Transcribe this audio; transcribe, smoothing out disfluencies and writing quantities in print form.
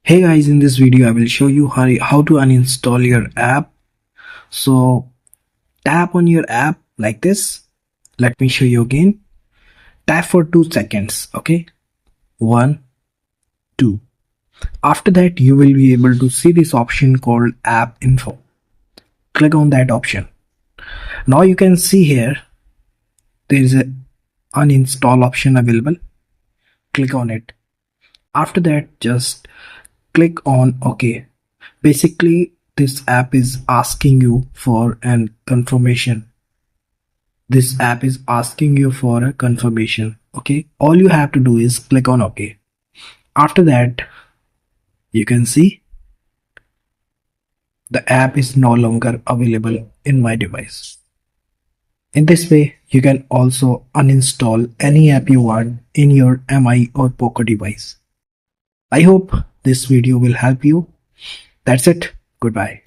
Hey guys, in this video I will show you how to uninstall your app. So tap on your app like this. Let me show you again. Tap for 2 seconds. Okay, 1 2. After that you will be able to see this option called app info. Click on that option. Now you can see here there is a uninstall option available. Click on it. After that just click on OK. Basically this app is asking you for an confirmation. This app is asking you for a confirmation. Okay, all you have to do is click on OK. After that you can see the app is no longer available in my device. In this way you can also uninstall any app you want in your Mi or Poco device. I hope this video will help you. That's it. Goodbye.